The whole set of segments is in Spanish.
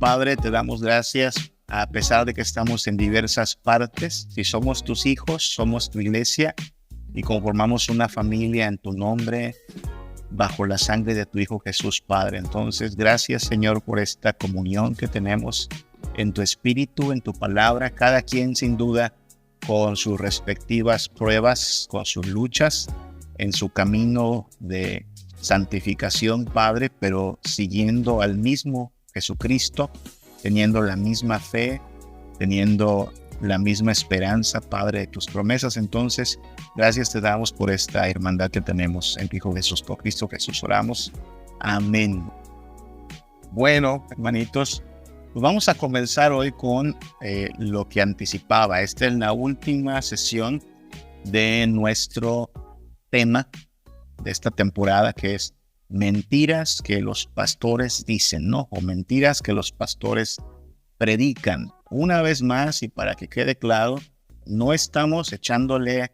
Padre, te damos gracias a pesar de que estamos en diversas partes. Si somos tus hijos, somos tu iglesia y conformamos una familia en tu nombre, bajo la sangre de tu Hijo Jesús, Padre. Entonces, gracias, Señor, por esta comunión que tenemos en tu espíritu, en tu palabra, cada quien sin duda con sus respectivas pruebas, con sus luchas, en su camino de santificación, Padre, pero siguiendo al mismo Jesucristo, teniendo la misma fe, teniendo la misma esperanza, Padre, de tus promesas. Entonces, gracias te damos por esta hermandad que tenemos en Hijo Jesús. Por Cristo Jesús oramos. Amén. Bueno, hermanitos, pues vamos a comenzar hoy con lo que anticipaba. Esta es la última sesión de nuestro tema de esta temporada, que es mentiras que los pastores dicen, ¿no? O mentiras que los pastores predican. Una vez más, y para que quede claro, no estamos echándole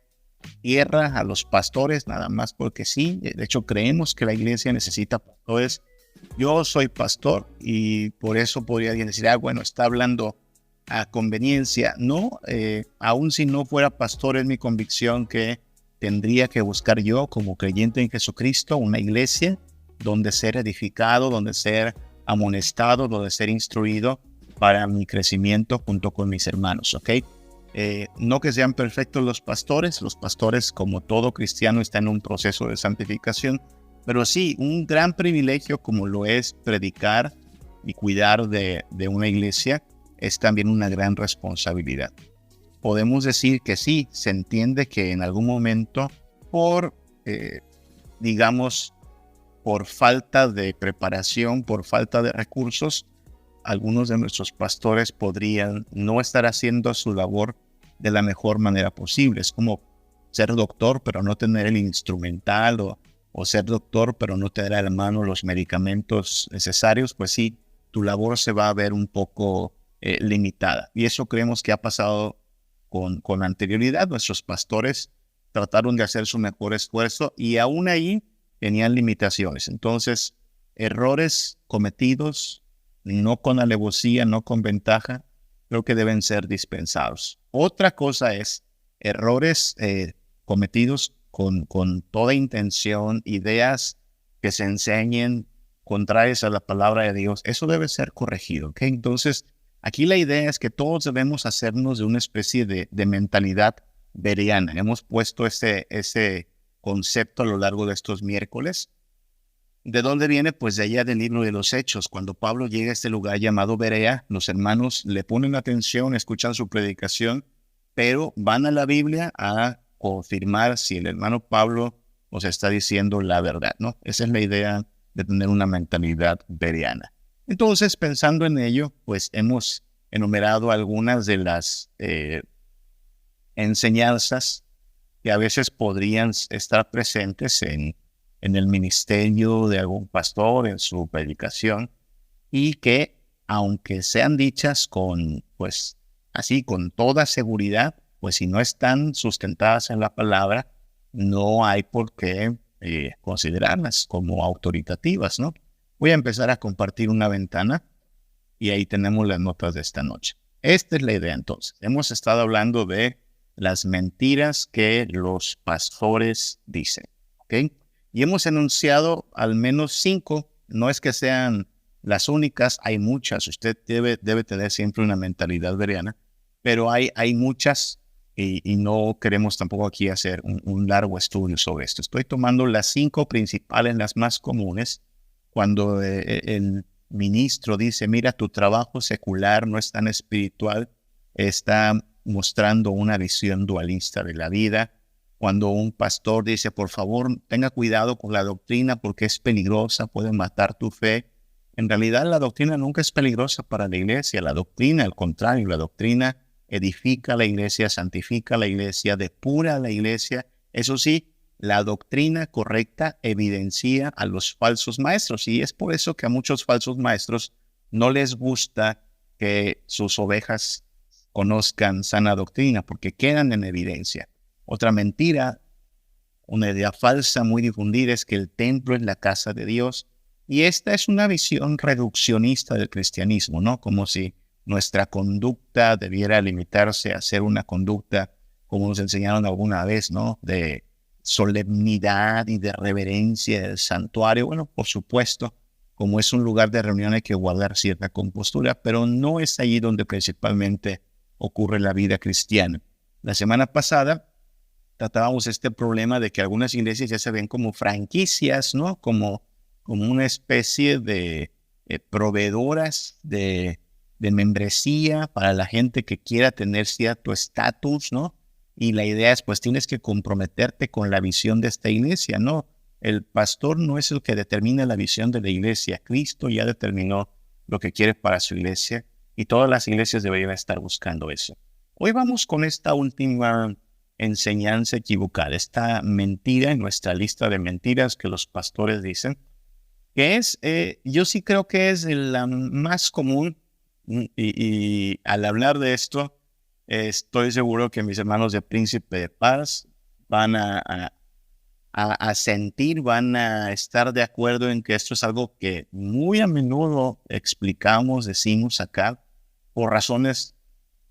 tierra a los pastores nada más porque sí. De hecho, creemos que la iglesia necesita pastores. Yo soy pastor y por eso podría decir, bueno, está hablando a conveniencia. No, aun si no fuera pastor, es mi convicción que tendría que buscar yo, como creyente en Jesucristo, una iglesia donde ser edificado, donde ser amonestado, donde ser instruido para mi crecimiento junto con mis hermanos, ¿ok? No que sean perfectos los pastores como todo cristiano está en un proceso de santificación, pero sí, un gran privilegio como lo es predicar y cuidar de una iglesia es también una gran responsabilidad. Podemos decir que sí, se entiende que en algún momento por falta de preparación, por falta de recursos, algunos de nuestros pastores podrían no estar haciendo su labor de la mejor manera posible. Es como ser doctor pero no tener el instrumental o ser doctor pero no tener a la mano los medicamentos necesarios. Pues sí, tu labor se va a ver un poco limitada. Y eso creemos que ha pasado con anterioridad. Nuestros pastores trataron de hacer su mejor esfuerzo y aún ahí tenían limitaciones. Entonces, errores cometidos, no con alevosía, no con ventaja, creo que deben ser dispensados. Otra cosa es errores cometidos con toda intención, ideas que se enseñen contrarias a la palabra de Dios. Eso debe ser corregido, ¿ok? Entonces, aquí la idea es que todos debemos hacernos de una especie de mentalidad bereana. Hemos puesto ese concepto a lo largo de estos miércoles. ¿De dónde viene? Pues de allá del libro de los Hechos. Cuando Pablo llega a este lugar llamado Berea, los hermanos le ponen atención, escuchan su predicación, pero van a la Biblia a confirmar si el hermano Pablo nos está diciendo la verdad, ¿no? Esa es la idea de tener una mentalidad bereana. Entonces, pensando en ello, pues hemos enumerado algunas de las enseñanzas que a veces podrían estar presentes en el ministerio de algún pastor, en su predicación, y que, aunque sean dichas con toda seguridad, pues si no están sustentadas en la palabra, no hay por qué considerarlas como autoritativas, ¿no? Voy a empezar a compartir una ventana y ahí tenemos las notas de esta noche. Esta es la idea entonces. Hemos estado hablando de las mentiras que los pastores dicen, ¿ok? Y hemos enunciado al menos 5, no es que sean las únicas, hay muchas. Usted debe tener siempre una mentalidad bereana, pero hay muchas y no queremos tampoco aquí hacer un largo estudio sobre esto. Estoy tomando las 5 principales, las más comunes, cuando el ministro dice, mira, tu trabajo secular no es tan espiritual, está mostrando una visión dualista de la vida. Cuando un pastor dice, por favor, tenga cuidado con la doctrina porque es peligrosa, puede matar tu fe. En realidad, la doctrina nunca es peligrosa para la iglesia. La doctrina, al contrario, la doctrina edifica a la iglesia, santifica a la iglesia, depura a la iglesia. Eso sí, la doctrina correcta evidencia a los falsos maestros. Y es por eso que a muchos falsos maestros no les gusta que sus ovejas conozcan sana doctrina porque quedan en evidencia. Otra mentira, una idea falsa muy difundida es que el templo es la casa de Dios. Y esta es una visión reduccionista del cristianismo, ¿no? Como si nuestra conducta debiera limitarse a ser una conducta, como nos enseñaron alguna vez, ¿no? De solemnidad y de reverencia del santuario. Bueno, por supuesto, como es un lugar de reunión hay que guardar cierta compostura, pero no es allí donde principalmente ocurre la vida cristiana. La semana pasada tratábamos este problema de que algunas iglesias ya se ven como franquicias, ¿no? Como una especie de proveedoras de membresía para la gente que quiera tener cierto estatus, ¿no? Y la idea es, pues tienes que comprometerte con la visión de esta iglesia, ¿no? El pastor no es el que determina la visión de la iglesia. Cristo ya determinó lo que quiere para su iglesia y todas las iglesias deberían estar buscando eso. Hoy vamos con esta última enseñanza equivocada, esta mentira en nuestra lista de mentiras que los pastores dicen, que es, yo sí creo que es la más común y al hablar de esto, estoy seguro que mis hermanos de Príncipe de Paz van a sentir, van a estar de acuerdo en que esto es algo que muy a menudo explicamos, decimos acá, por razones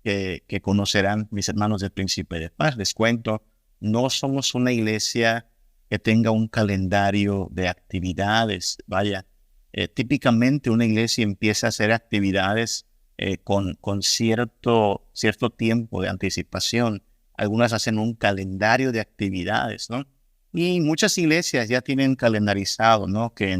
que conocerán mis hermanos del Príncipe de Paz. Les cuento, no somos una iglesia que tenga un calendario de actividades. Vaya, típicamente una iglesia empieza a hacer actividades con cierto tiempo de anticipación. Algunas hacen un calendario de actividades, ¿no? Y muchas iglesias ya tienen calendarizado, ¿no? Que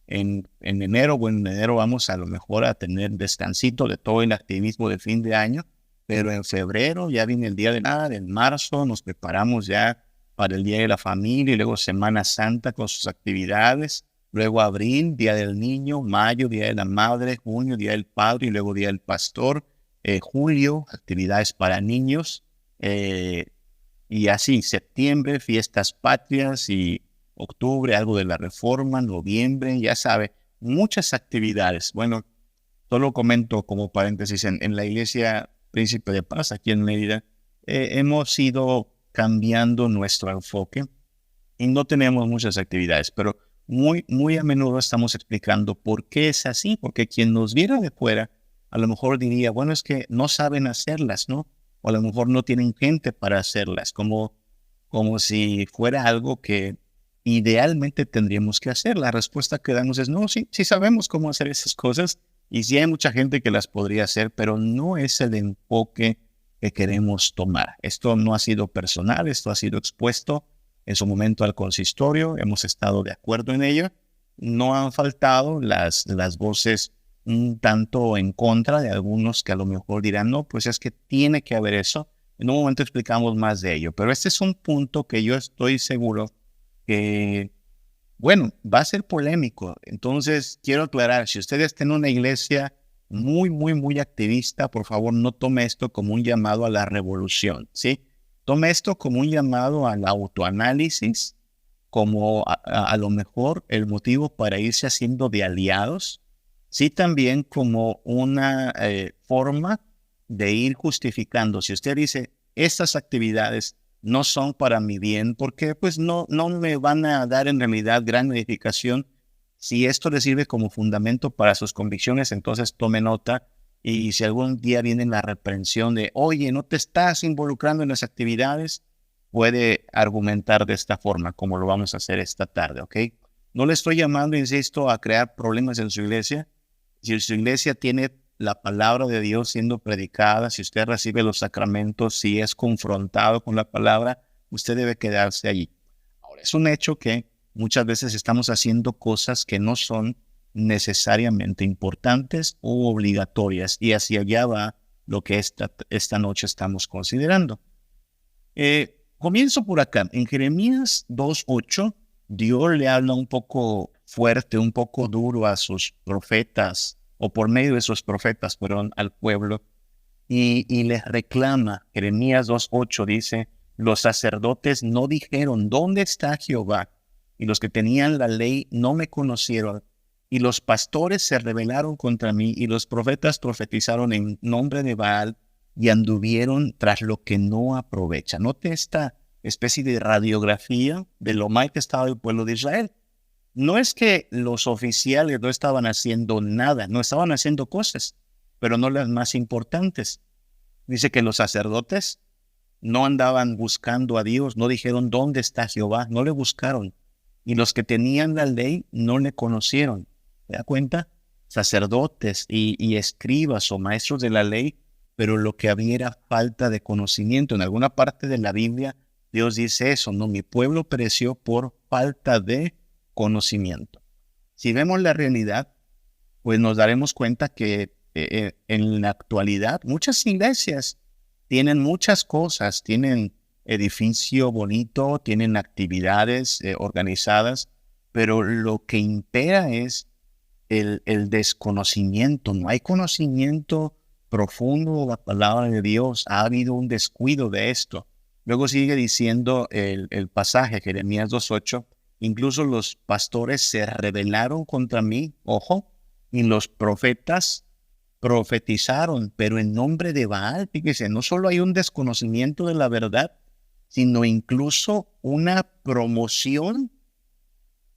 en enero vamos a lo mejor a tener descansito de todo el activismo de fin de año, pero en febrero ya viene el Día de Nada, en marzo nos preparamos ya para el Día de la Familia y luego Semana Santa con sus actividades, luego abril, Día del Niño, mayo, Día de la Madre, junio, Día del Padre y luego Día del Pastor, julio, actividades para niños, y así, septiembre, fiestas patrias y octubre, algo de la Reforma, noviembre, ya sabe, muchas actividades. Bueno, solo comento como paréntesis, en la iglesia Príncipe de Paz, aquí en Mérida, hemos ido cambiando nuestro enfoque y no tenemos muchas actividades, pero muy a menudo estamos explicando por qué es así, porque quien nos viera de fuera a lo mejor diría, bueno, es que no saben hacerlas, ¿no? O a lo mejor no tienen gente para hacerlas, como si fuera algo que idealmente tendríamos que hacer. La respuesta que damos es, no, sí sabemos cómo hacer esas cosas y sí hay mucha gente que las podría hacer, pero no es el enfoque que queremos tomar. Esto no ha sido personal, esto ha sido expuesto en su momento al consistorio, hemos estado de acuerdo en ello. No han faltado las voces un tanto en contra de algunos que a lo mejor dirán, no, pues es que tiene que haber eso. En un momento explicamos más de ello, pero este es un punto que yo estoy seguro que, bueno, va a ser polémico. Entonces, quiero aclarar, si usted está en una iglesia muy activista, por favor, no tome esto como un llamado a la revolución, ¿sí? Tome esto como un llamado al autoanálisis, como a lo mejor el motivo para irse haciendo de aliados, sí también como una forma de ir justificando. Si usted dice, estas actividades no son para mi bien, porque pues no me van a dar en realidad gran edificación. Si esto le sirve como fundamento para sus convicciones, entonces tome nota. Y si algún día viene la reprensión de, oye, no te estás involucrando en las actividades, puede argumentar de esta forma, como lo vamos a hacer esta tarde, ¿ok? No le estoy llamando, insisto, a crear problemas en su iglesia. Si su iglesia tiene la palabra de Dios siendo predicada, si usted recibe los sacramentos, si es confrontado con la palabra, usted debe quedarse allí. Ahora, es un hecho que muchas veces estamos haciendo cosas que no son necesariamente importantes o obligatorias, y hacia allá va lo que esta noche estamos considerando. Comienzo por acá. En Jeremías 2:8, Dios le habla un poco fuerte, un poco duro a sus profetas, o por medio de sus profetas, perdón, al pueblo, y les reclama. Jeremías 2:8 dice, los sacerdotes no dijeron, ¿dónde está Jehová? Y los que tenían la ley no me conocieron, y los pastores se rebelaron contra mí, y los profetas profetizaron en nombre de Baal, y anduvieron tras lo que no aprovecha. Note esta especie de radiografía de lo mal que estaba el pueblo de Israel. No es que los oficiales no estaban haciendo nada, no estaban haciendo cosas, pero no las más importantes. Dice que los sacerdotes no andaban buscando a Dios, no dijeron dónde está Jehová, no le buscaron. Y los que tenían la ley no le conocieron. ¿Se da cuenta? Sacerdotes y escribas o maestros de la ley, pero lo que había era falta de conocimiento. En alguna parte de la Biblia Dios dice eso, ¿no? Mi pueblo pereció por falta de conocimiento. Si vemos la realidad, pues nos daremos cuenta que en la actualidad muchas iglesias tienen muchas cosas, tienen edificio bonito, tienen actividades organizadas, pero lo que impera es el desconocimiento. No hay conocimiento profundo de la palabra de Dios. Ha habido un descuido de esto. Luego sigue diciendo el pasaje, Jeremías 2:8, incluso los pastores se rebelaron contra mí, ojo, y los profetas profetizaron, pero en nombre de Baal. Fíjese, no solo hay un desconocimiento de la verdad, sino incluso una promoción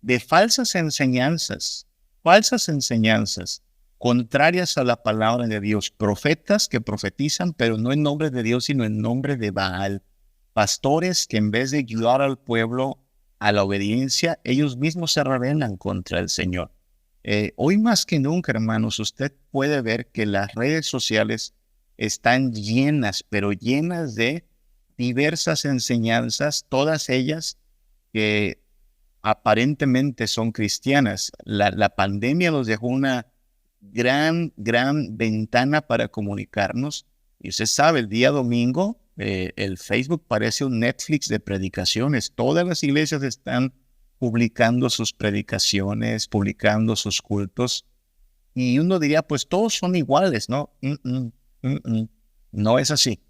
de falsas enseñanzas contrarias a la palabra de Dios. Profetas que profetizan, pero no en nombre de Dios, sino en nombre de Baal. Pastores que en vez de ayudar al pueblo a la obediencia, ellos mismos se rebelan contra el Señor. Hoy más que nunca, hermanos, usted puede ver que las redes sociales están llenas, pero llenas de diversas enseñanzas, todas ellas que aparentemente son cristianas. La pandemia nos dejó una gran ventana para comunicarnos. Y usted sabe, el día domingo, el Facebook parece un Netflix de predicaciones. Todas las iglesias están publicando sus predicaciones, publicando sus cultos. Y uno diría, pues todos son iguales, ¿no? No es así.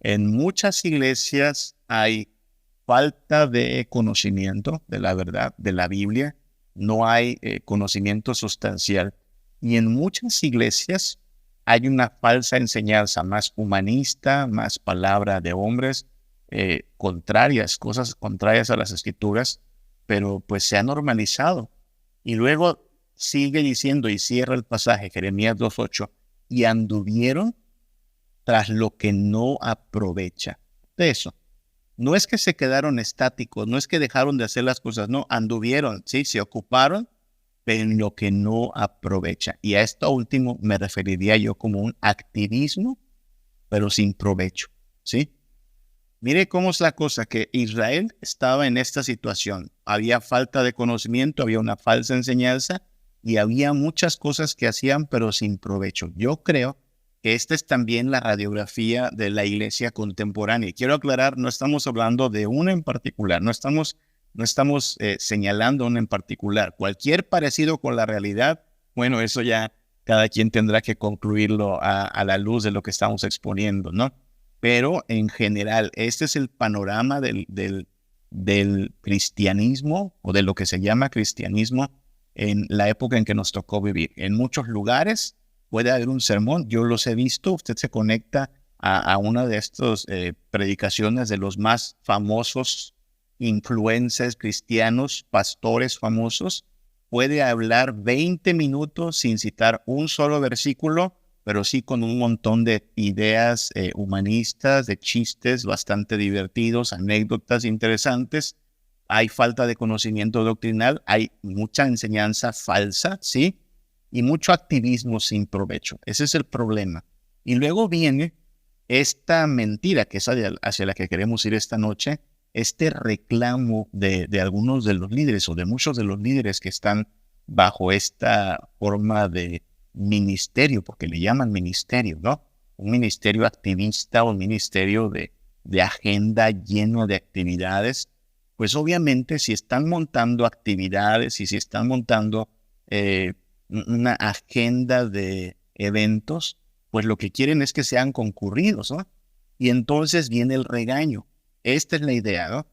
En muchas iglesias hay falta de conocimiento de la verdad, de la Biblia. No hay conocimiento sustancial. Y en muchas iglesias hay una falsa enseñanza más humanista, más palabra de hombres, cosas contrarias a las escrituras, pero pues se ha normalizado. Y luego sigue diciendo y cierra el pasaje, Jeremías 2:8, y anduvieron tras lo que no aprovecha. De eso. No es que se quedaron estáticos, no es que dejaron de hacer las cosas, no, anduvieron, sí, se ocuparon, pero en lo que no aprovecha. Y a esto último me referiría yo como un activismo, pero sin provecho, ¿sí? Mire cómo es la cosa, que Israel estaba en esta situación. Había falta de conocimiento, había una falsa enseñanza y había muchas cosas que hacían, pero sin provecho. Yo creo que esta es también la radiografía de la iglesia contemporánea. Y quiero aclarar, no estamos hablando de una en particular, no estamos señalando una en particular. Cualquier parecido con la realidad, bueno, eso ya cada quien tendrá que concluirlo a la luz de lo que estamos exponiendo, ¿no? Pero en general, este es el panorama del cristianismo o de lo que se llama cristianismo en la época en que nos tocó vivir. En muchos lugares puede haber un sermón, yo los he visto, usted se conecta a una de estas predicaciones de los más famosos influencers cristianos, pastores famosos, puede hablar 20 minutos sin citar un solo versículo, pero sí con un montón de ideas humanistas, de chistes bastante divertidos, anécdotas interesantes. Hay falta de conocimiento doctrinal, hay mucha enseñanza falsa, ¿sí? Y mucho activismo sin provecho. Ese es el problema. Y luego viene esta mentira, que es hacia la que queremos ir esta noche, este reclamo de algunos de los líderes o de muchos de los líderes que están bajo esta forma de ministerio, porque le llaman ministerio, ¿no? Un ministerio activista, un ministerio de agenda lleno de actividades. Pues obviamente si están montando actividades y si están montando una agenda de eventos, pues lo que quieren es que sean concurridos, ¿no? Y entonces viene el regaño. Esta es la idea, ¿no?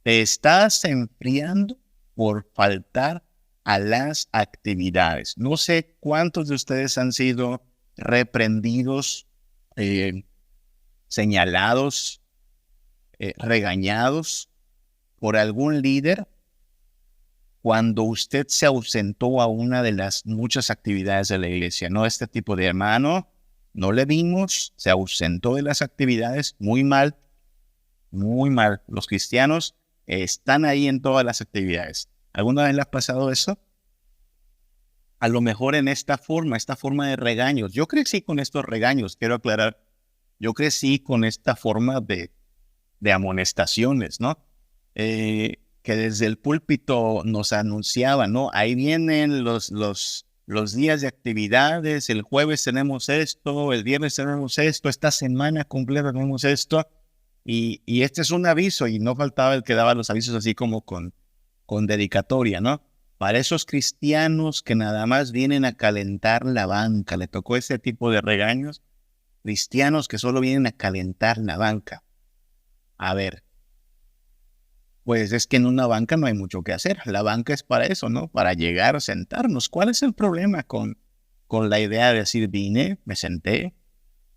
Te estás enfriando por faltar a las actividades. No sé cuántos de ustedes han sido reprendidos, señalados, regañados por algún líder cuando usted se ausentó a una de las muchas actividades de la iglesia, ¿no? Este tipo de hermano, no le vimos, se ausentó de las actividades, muy mal, muy mal. Los cristianos están ahí en todas las actividades. ¿Alguna vez le ha pasado eso? A lo mejor en esta forma de regaños. Yo crecí con estos regaños, quiero aclarar. Yo crecí con esta forma de amonestaciones, ¿no? Que desde el púlpito nos anunciaban, ¿no? Ahí vienen los días de actividades, el jueves tenemos esto, el viernes tenemos esto, esta semana completa tenemos esto, y este es un aviso, y no faltaba el que daba los avisos así como con dedicatoria, ¿no? Para esos cristianos que nada más vienen a calentar la banca, le tocó ese tipo de regaños, cristianos que solo vienen a calentar la banca. A ver, pues es que en una banca no hay mucho que hacer. La banca es para eso, ¿no? Para llegar a sentarnos. ¿Cuál es el problema con la idea de decir vine, me senté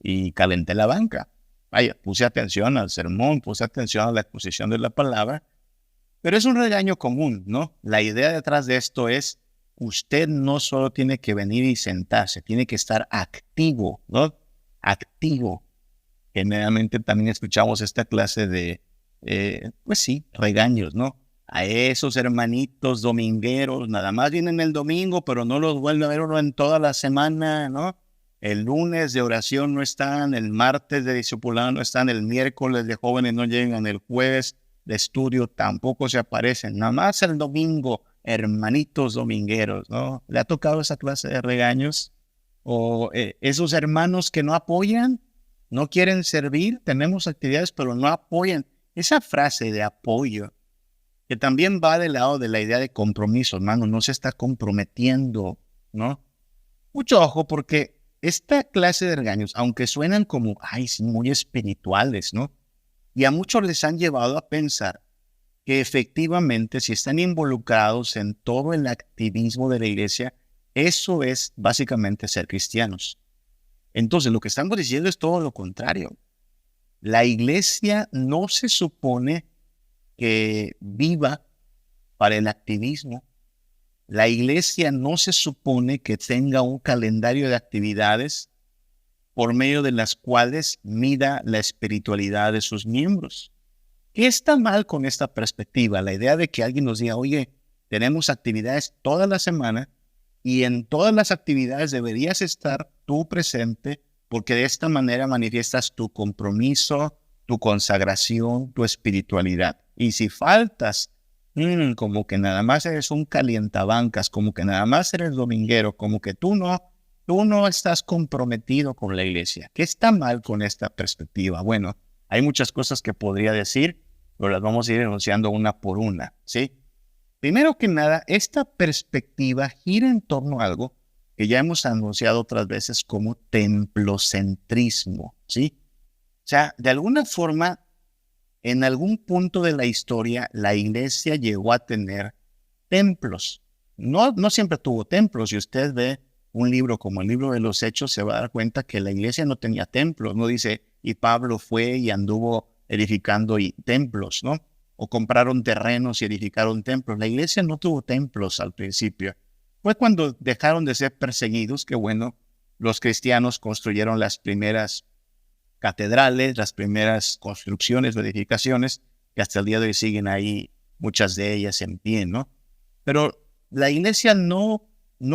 y calenté la banca? Vaya, puse atención al sermón, puse atención a la exposición de la palabra, pero es un regaño común, ¿no? La idea detrás de esto es, usted no solo tiene que venir y sentarse, tiene que estar activo, ¿no? Activo. Generalmente también escuchamos esta clase de, pues sí, regaños, ¿no? A esos hermanitos domingueros, nada más vienen el domingo, pero no los vuelve a ver uno en toda la semana, ¿no? El lunes de oración no están, el martes de discipulado no están, el miércoles de jóvenes no llegan, el jueves de estudio tampoco se aparecen, nada más el domingo, hermanitos domingueros, ¿no? ¿Le ha tocado esa clase de regaños? O esos hermanos que no apoyan, no quieren servir, tenemos actividades, pero no apoyan. Esa frase de apoyo, que también va del lado de la idea de compromiso, hermano, no se está comprometiendo, ¿no? Mucho ojo, porque esta clase de regaños, aunque suenan como, ay, sí, muy espirituales, ¿no? Y a muchos les han llevado a pensar que efectivamente, si están involucrados en todo el activismo de la iglesia, eso es básicamente ser cristianos. Entonces, lo que estamos diciendo es todo lo contrario. La iglesia no se supone que viva para el activismo. La iglesia no se supone que tenga un calendario de actividades por medio de las cuales mida la espiritualidad de sus miembros. ¿Qué está mal con esta perspectiva? La idea de que alguien nos diga, oye, tenemos actividades toda la semana y en todas las actividades deberías estar tú presente porque de esta manera manifiestas tu compromiso, tu consagración, tu espiritualidad. Y si faltas, como que nada más eres un calientabancas, como que nada más eres dominguero, como que tú no estás comprometido con la iglesia. ¿Qué está mal con esta perspectiva? Bueno, hay muchas cosas que podría decir, pero las vamos a ir enunciando una por una, ¿sí? Primero que nada, esta perspectiva gira en torno a algo que ya hemos anunciado otras veces como templocentrismo, ¿sí? O sea, de alguna forma, en algún punto de la historia, la iglesia llegó a tener templos. No siempre tuvo templos. Si usted ve un libro como el libro de los Hechos, se va a dar cuenta que la iglesia no tenía templos. No dice, y Pablo fue y anduvo edificando templos, ¿no? O compraron terrenos y edificaron templos. La iglesia no tuvo templos al principio. Fue cuando dejaron de ser perseguidos que, bueno, los cristianos construyeron las primeras catedrales, las primeras construcciones o edificaciones, que hasta el día de hoy siguen ahí, muchas de ellas en pie, ¿no? Pero la iglesia no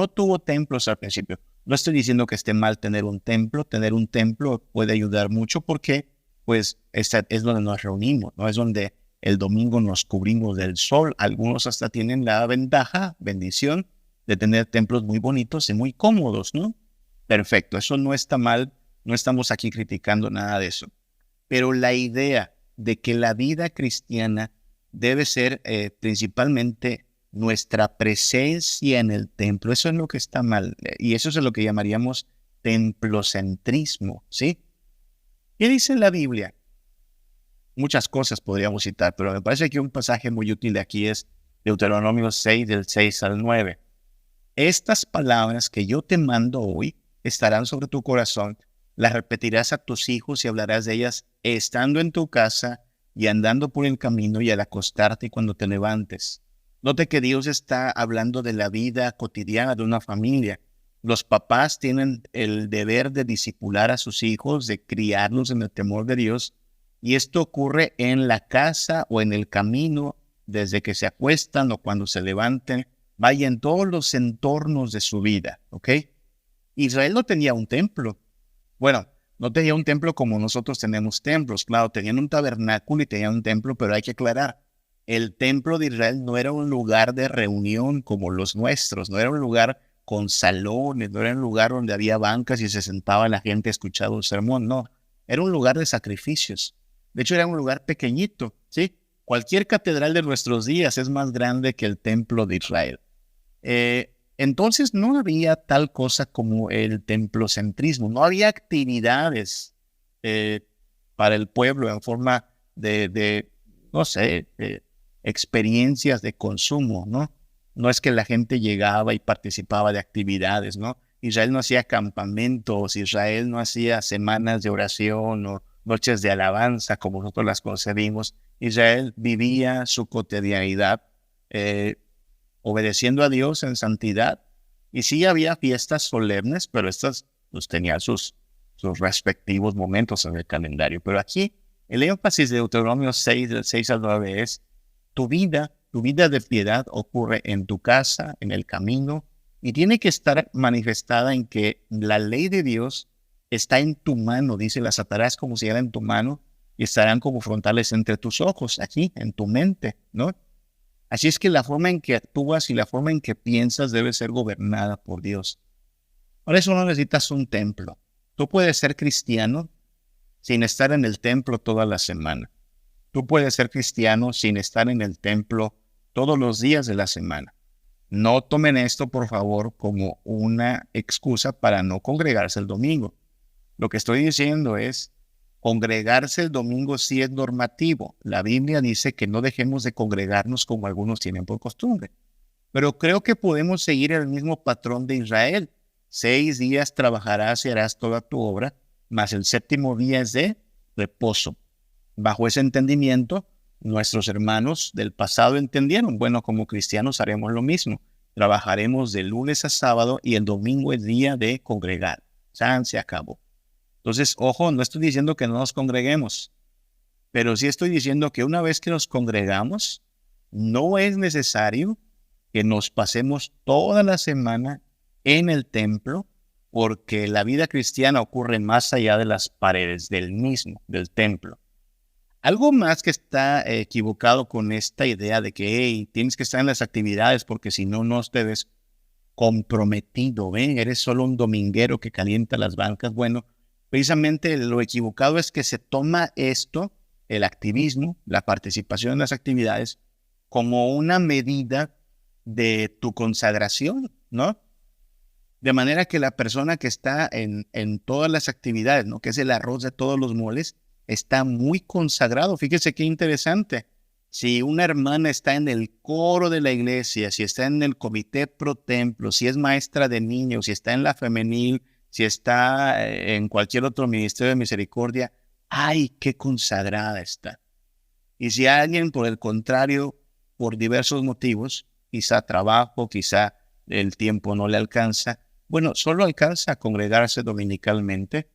tuvo templos al principio. No estoy diciendo que esté mal tener un templo puede ayudar mucho porque, pues, esta es donde nos reunimos, ¿no? Es donde el domingo nos cubrimos del sol. Algunos hasta tienen la bendición, de tener templos muy bonitos y muy cómodos, ¿no? Perfecto, eso no está mal, no estamos aquí criticando nada de eso. Pero la idea de que la vida cristiana debe ser principalmente nuestra presencia en el templo, eso es lo que está mal. Y eso es lo que llamaríamos templocentrismo, ¿sí? ¿Qué dice la Biblia? Muchas cosas podríamos citar, pero me parece que un pasaje muy útil de aquí es Deuteronomio 6, del 6 al 9. Estas palabras que yo te mando hoy estarán sobre tu corazón, las repetirás a tus hijos y hablarás de ellas estando en tu casa y andando por el camino y al acostarte y cuando te levantes. Note que Dios está hablando de la vida cotidiana de una familia. Los papás tienen el deber de discipular a sus hijos, de criarlos en el temor de Dios, y esto ocurre en la casa o en el camino, desde que se acuestan o cuando se levanten, vaya en todos los entornos de su vida, ¿ok? Israel no tenía un templo. Bueno, no tenía un templo como nosotros tenemos templos. Claro, tenían un tabernáculo y tenían un templo, pero hay que aclarar, el templo de Israel no era un lugar de reunión como los nuestros, no era un lugar con salones, no era un lugar donde había bancas y se sentaba la gente a escuchar un sermón, no, era un lugar de sacrificios. De hecho, era un lugar pequeñito, ¿sí? Cualquier catedral de nuestros días es más grande que el templo de Israel. Entonces no había tal cosa como el templocentrismo, no había actividades para el pueblo en forma no sé, experiencias de consumo, ¿no? No es que la gente llegaba y participaba de actividades, ¿no? Israel no hacía campamentos, Israel no hacía semanas de oración o noches de alabanza como nosotros las concebimos. Israel vivía su cotidianidad obedeciendo a Dios en santidad. Y sí había fiestas solemnes, pero estas pues, tenían sus respectivos momentos en el calendario. Pero aquí el énfasis de Deuteronomio 6, del 6 al 9 es tu vida de piedad ocurre en tu casa, en el camino, y tiene que estar manifestada en que la ley de Dios está en tu mano, dice, las atarás como si era en tu mano y estarán como frontales entre tus ojos, aquí, en tu mente, ¿no? Así es que la forma en que actúas y la forma en que piensas debe ser gobernada por Dios. Por eso no necesitas un templo. Tú puedes ser cristiano sin estar en el templo toda la semana. Tú puedes ser cristiano sin estar en el templo todos los días de la semana. No tomen esto, por favor, como una excusa para no congregarse el domingo. Lo que estoy diciendo es, congregarse el domingo sí es normativo. La Biblia dice que no dejemos de congregarnos como algunos tienen por costumbre. Pero creo que podemos seguir el mismo patrón de Israel. 6 días trabajarás y harás toda tu obra, mas el séptimo día es de reposo. Bajo ese entendimiento, nuestros hermanos del pasado entendieron, bueno, como cristianos haremos lo mismo. Trabajaremos de lunes a sábado y el domingo es día de congregar. Se acabó. Entonces, ojo, no estoy diciendo que no nos congreguemos, pero sí estoy diciendo que una vez que nos congregamos, no es necesario que nos pasemos toda la semana en el templo, porque la vida cristiana ocurre más allá de las paredes del mismo, del templo. Algo más que está equivocado con esta idea de que hey, tienes que estar en las actividades porque si no, no te ves comprometido, ¿ven? Eres solo un dominguero que calienta las bancas. Bueno, precisamente lo equivocado es que se toma esto, el activismo, la participación en las actividades, como una medida de tu consagración, ¿no? De manera que la persona que está en todas las actividades, ¿no? Que es el arroz de todos los moles, está muy consagrado. Fíjese qué interesante. Si una hermana está en el coro de la iglesia, si está en el comité pro templo, si es maestra de niños, si está en la femenil, si está en cualquier otro ministerio de misericordia, ¡ay, qué consagrada está! Y si alguien, por el contrario, por diversos motivos, quizá trabajo, quizá el tiempo no le alcanza, bueno, solo alcanza a congregarse dominicalmente,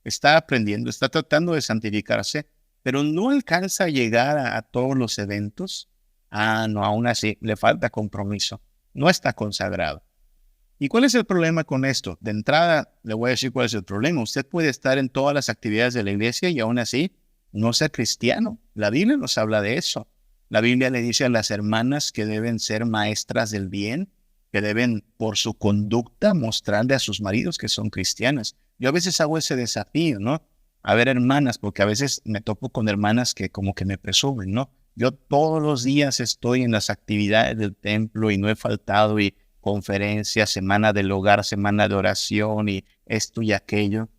está aprendiendo, está tratando de santificarse, pero no alcanza a llegar a todos los eventos. No, aún así le falta compromiso, no está consagrado. ¿Y cuál es el problema con esto? De entrada, le voy a decir cuál es el problema. Usted puede estar en todas las actividades de la iglesia y aún así no ser cristiano. La Biblia nos habla de eso. La Biblia le dice a las hermanas que deben ser maestras del bien, que deben por su conducta mostrarle a sus maridos que son cristianas. Yo a veces hago ese desafío, ¿no? A ver, hermanas, porque a veces me topo con hermanas que como que me presumen, ¿no? Yo todos los días estoy en las actividades del templo y no he faltado y conferencias, semana del hogar, semana de oración y esto y aquello.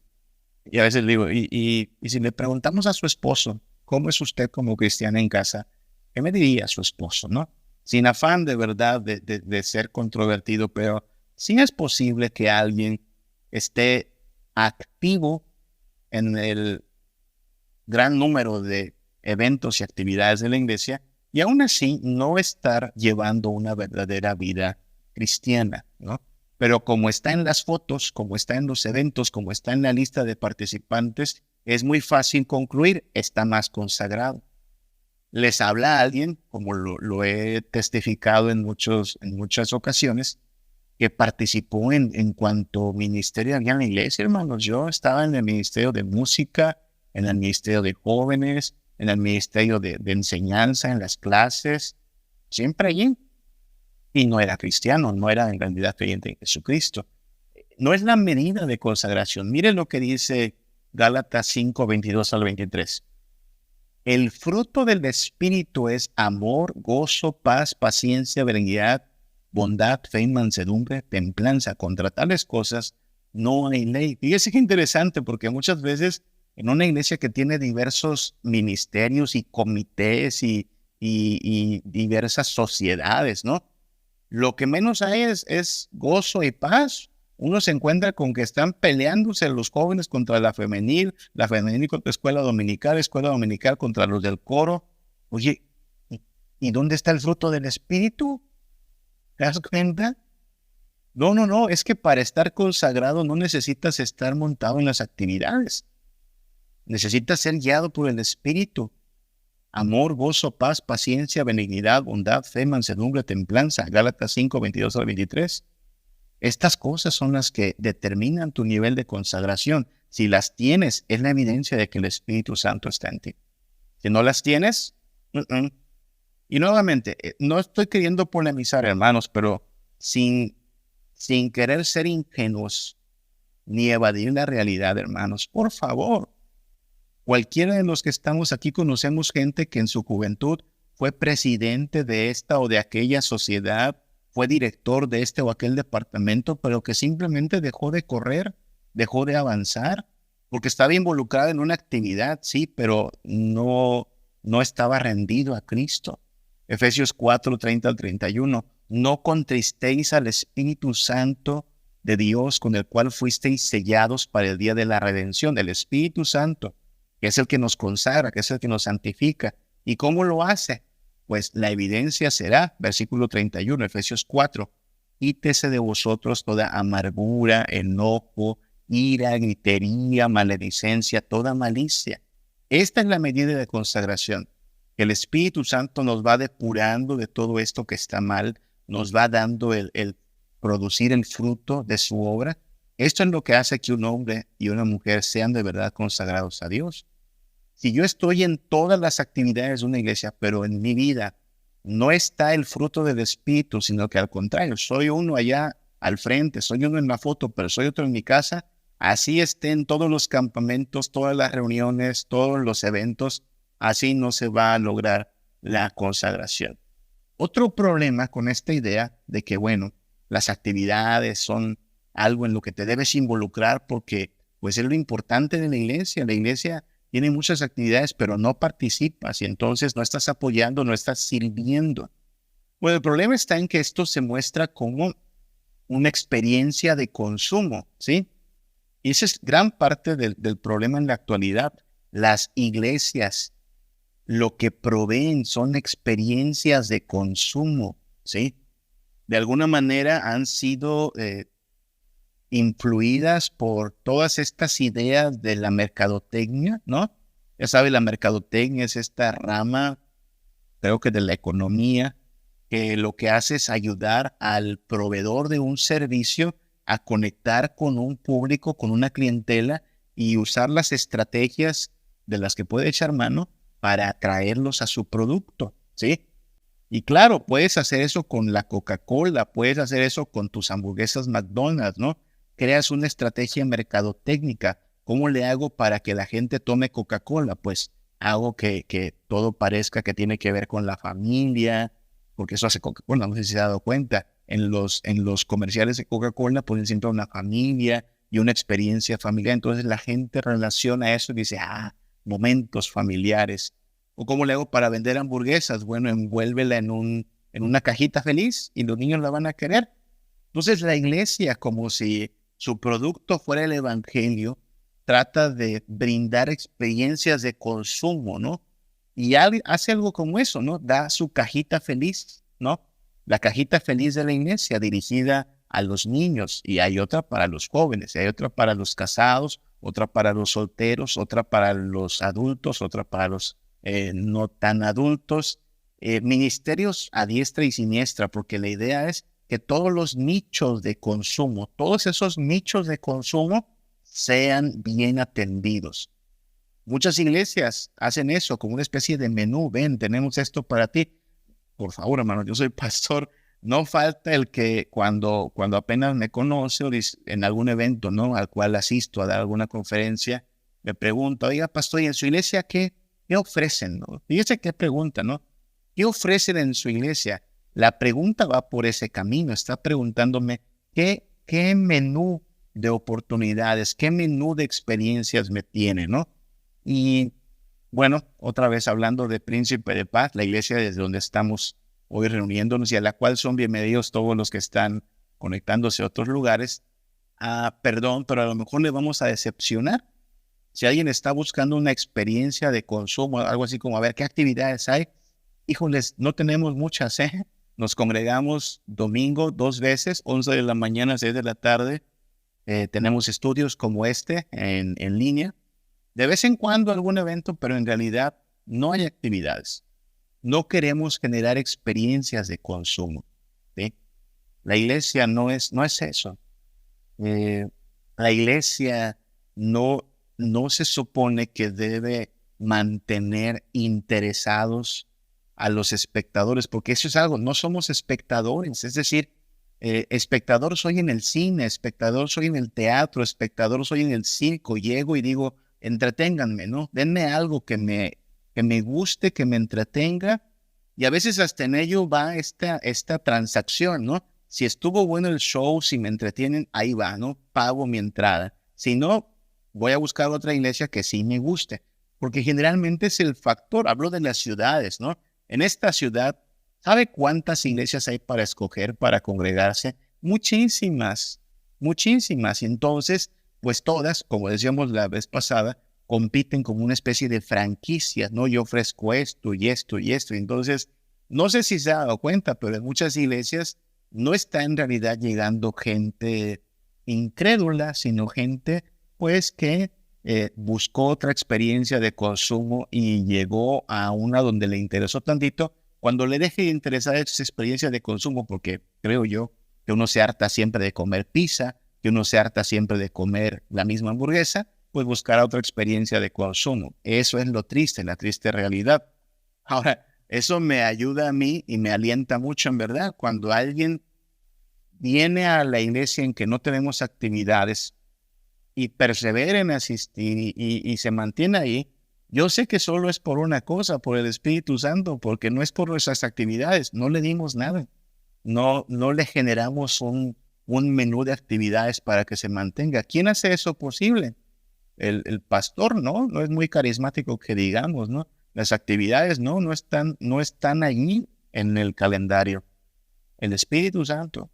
Y a veces le digo, y si le preguntamos a su esposo, ¿cómo es usted como cristiana en casa? ¿Qué me diría su esposo, no? Sin afán de verdad de ser controvertido, pero sí es posible que alguien esté activo en el gran número de eventos y actividades de la iglesia y aún así no estar llevando una verdadera vida cristiana, ¿no? Pero como está en las fotos, como está en los eventos, como está en la lista de participantes, es muy fácil concluir, está más consagrado. Les habla a alguien, como lo he testificado en muchas ocasiones, que participó en cuanto ministerio había en la iglesia, hermanos. Yo estaba en el ministerio de música, en el ministerio de jóvenes, en el ministerio de enseñanza, en las clases, siempre allí. Y no era cristiano, no era en realidad creyente en Jesucristo. No es la medida de consagración. Miren lo que dice Gálatas 5, 22 al 23. El fruto del Espíritu es amor, gozo, paz, paciencia, benignidad, bondad, fe y mansedumbre, templanza. Contra tales cosas no hay ley. Fíjese qué interesante, porque muchas veces en una iglesia que tiene diversos ministerios y comités y diversas sociedades, ¿no? Lo que menos hay es gozo y paz. Uno se encuentra con que están peleándose los jóvenes contra la femenil contra escuela dominical contra los del coro. Oye, ¿y dónde está el fruto del Espíritu? ¿Te das cuenta? No, es que para estar consagrado no necesitas estar montado en las actividades. Necesitas ser guiado por el Espíritu. Amor, gozo, paz, paciencia, benignidad, bondad, fe, mansedumbre, templanza. Gálatas 5, 22 al 23. Estas cosas son las que determinan tu nivel de consagración. Si las tienes, es la evidencia de que el Espíritu Santo está en ti. Si no las tienes, Y nuevamente, no estoy queriendo polemizar, hermanos, pero sin querer ser ingenuos ni evadir la realidad, hermanos, por favor. Cualquiera de los que estamos aquí conocemos gente que en su juventud fue presidente de esta o de aquella sociedad, fue director de este o aquel departamento, pero que simplemente dejó de correr, dejó de avanzar, porque estaba involucrado en una actividad, sí, pero no estaba rendido a Cristo. Efesios 4, 30 al 31. No contristéis al Espíritu Santo de Dios, con el cual fuisteis sellados para el día de la redención. El Espíritu Santo, que es el que nos consagra, que es el que nos santifica. ¿Y cómo lo hace? Pues la evidencia será, versículo 31, Efesios 4, quítese de vosotros toda amargura, enojo, ira, gritería, maledicencia, toda malicia. Esta es la medida de consagración. El Espíritu Santo nos va depurando de todo esto que está mal, nos va dando el producir el fruto de su obra. Esto es lo que hace que un hombre y una mujer sean de verdad consagrados a Dios. Si yo estoy en todas las actividades de una iglesia, pero en mi vida no está el fruto del Espíritu, sino que al contrario, soy uno allá al frente, soy uno en la foto, pero soy otro en mi casa, así esté en todos los campamentos, todas las reuniones, todos los eventos, así no se va a lograr la consagración. Otro problema con esta idea de que, bueno, las actividades son algo en lo que te debes involucrar porque pues es lo importante de la iglesia. La iglesia tiene muchas actividades, pero no participas y entonces no estás apoyando, no estás sirviendo. Bueno, el problema está en que esto se muestra como una experiencia de consumo, ¿sí? Y esa es gran parte del problema en la actualidad. Las iglesias lo que proveen son experiencias de consumo, ¿sí? De alguna manera han sido influidas por todas estas ideas de la mercadotecnia, ¿no? Ya sabe, la mercadotecnia es esta rama, creo que de la economía, que lo que hace es ayudar al proveedor de un servicio a conectar con un público, con una clientela y usar las estrategias de las que puede echar mano para atraerlos a su producto, ¿sí? Y claro, puedes hacer eso con la Coca-Cola, puedes hacer eso con tus hamburguesas McDonald's, ¿no? Creas una estrategia mercadotécnica. ¿Cómo le hago para que la gente tome Coca-Cola? Pues hago que todo parezca que tiene que ver con la familia, porque eso hace Coca-Cola, no sé si se ha dado cuenta. En los comerciales de Coca-Cola ponen siempre una familia y una experiencia familiar. Entonces la gente relaciona eso y dice, momentos familiares. ¿O cómo le hago para vender hamburguesas? Bueno, envuélvela en una cajita feliz y los niños la van a querer. Entonces la iglesia, como si su producto fuera el evangelio, trata de brindar experiencias de consumo, ¿no? y hace algo como eso, ¿no? Da su cajita feliz, ¿no? La cajita feliz de la iglesia dirigida a los niños, y hay otra para los jóvenes, y hay otra para los casados, otra para los solteros, otra para los adultos, otra para los no tan adultos, ministerios a diestra y siniestra, porque la idea es que todos los nichos de consumo, todos esos nichos de consumo sean bien atendidos. Muchas iglesias hacen eso como una especie de menú. Ven, tenemos esto para ti. Por favor, hermano, yo soy pastor. No falta el que cuando apenas me conoce o en algún evento, ¿no?, al cual asisto a dar alguna conferencia, me pregunta, oiga, pastor, ¿y en su iglesia qué ofrecen? ¿No? Fíjese qué pregunta, ¿no? ¿Qué ofrecen en su iglesia? La pregunta va por ese camino. Está preguntándome qué menú de oportunidades, qué menú de experiencias me tiene, ¿no? Y bueno, otra vez hablando de Príncipe de Paz, la iglesia desde donde estamos hoy reuniéndonos y a la cual son bienvenidos todos los que están conectándose a otros lugares. Perdón, pero a lo mejor le vamos a decepcionar. Si alguien está buscando una experiencia de consumo, algo así como, a ver, ¿qué actividades hay? Híjoles, no tenemos muchas, ¿eh? Nos congregamos domingo 2 veces, 11 de la mañana, 6 de la tarde. Tenemos estudios como este en línea. De vez en cuando algún evento, pero en realidad no hay actividades. No queremos generar experiencias de consumo, ¿sí? La iglesia no es eso. La iglesia no se supone que debe mantener interesados a los espectadores, porque eso es algo, no somos espectadores, es decir, espectador soy en el cine, espectador soy en el teatro, espectador soy en el circo, llego y digo, entreténganme, ¿no? Denme algo que me guste, que me entretenga, y a veces hasta en ello va esta transacción, ¿no? Si estuvo bueno el show, si me entretienen, ahí va, ¿no? Pago mi entrada. Si no, voy a buscar otra iglesia que sí me guste, porque generalmente es el factor, hablo de las ciudades, ¿no? En esta ciudad, ¿sabe cuántas iglesias hay para escoger, para congregarse? Muchísimas, muchísimas. Y entonces, pues todas, como decíamos la vez pasada, compiten como una especie de franquicia, ¿no? Yo ofrezco esto y esto y esto. Entonces, no sé si se ha dado cuenta, pero en muchas iglesias no está en realidad llegando gente incrédula, sino gente, pues, que buscó otra experiencia de consumo y llegó a una donde le interesó tantito. Cuando le deje de interesar esa experiencia de consumo, porque creo yo que uno se harta siempre de comer pizza, que uno se harta siempre de comer la misma hamburguesa, pues buscará otra experiencia de consumo. Eso es lo triste, la triste realidad. Ahora, eso me ayuda a mí y me alienta mucho, en verdad, cuando alguien viene a la iglesia en que no tenemos actividades y persevera en asistir y se mantiene ahí. Yo sé que solo es por una cosa, por el Espíritu Santo, porque no es por nuestras actividades, no le dimos nada. No le generamos un menú de actividades para que se mantenga. ¿Quién hace eso posible? El pastor, ¿no? No es muy carismático que digamos, ¿no? Las actividades, no están allí en el calendario. El Espíritu Santo.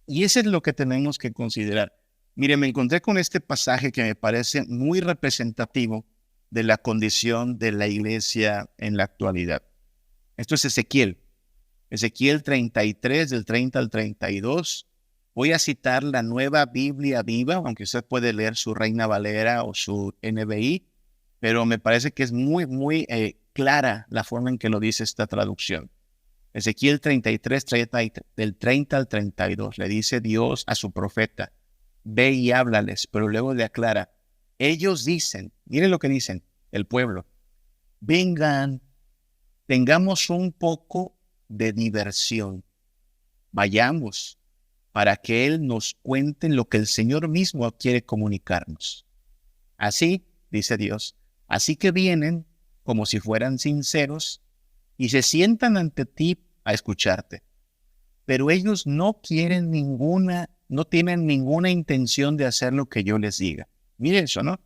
Y eso es lo que tenemos que considerar. Mire, me encontré con este pasaje que me parece muy representativo de la condición de la iglesia en la actualidad. Esto es Ezequiel 33, del 30 al 32. Voy a citar la Nueva Biblia Viva, aunque usted puede leer su Reina Valera o su NBI, pero me parece que es muy, muy clara la forma en que lo dice esta traducción. Ezequiel 33, del 30 al 32, le dice Dios a su profeta, ve y háblales, pero luego le aclara, ellos dicen, miren lo que dicen, el pueblo, vengan, tengamos un poco de diversión, vayamos, para que Él nos cuente lo que el Señor mismo quiere comunicarnos. Así, dice Dios, así que vienen como si fueran sinceros y se sientan ante ti a escucharte. Pero ellos no tienen ninguna intención de hacer lo que yo les diga. Mire eso, ¿no?